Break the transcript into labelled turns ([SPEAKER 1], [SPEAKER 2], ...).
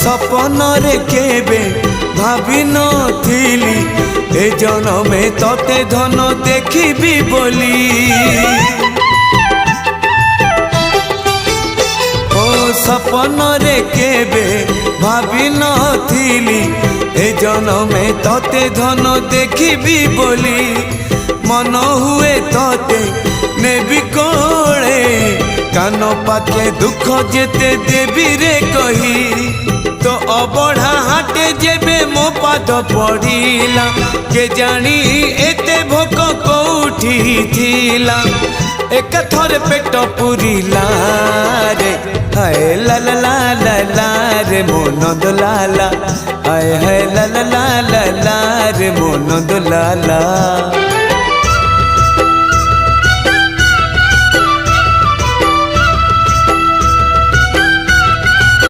[SPEAKER 1] सपन रे केबे भाभी नथिली ए जनमे तते धन देखिबी बोली। ओ सपन रे केबे भाभी नथिली ए जनमे तते धन देखिबी बोली। मन हुए तते नेबी कोले कान पाखे दुख जेते देवी रे कही। तो अबढ़ा हाटे जेबे मो पाद पड़िला के जानी एते भोक कोठी थिला। एक थर पेट पुरिला रे हाय ला ला ला ला ला रे मो नंद लाला हाय हाय ला ला ला ला ला रे मो नंद लाला।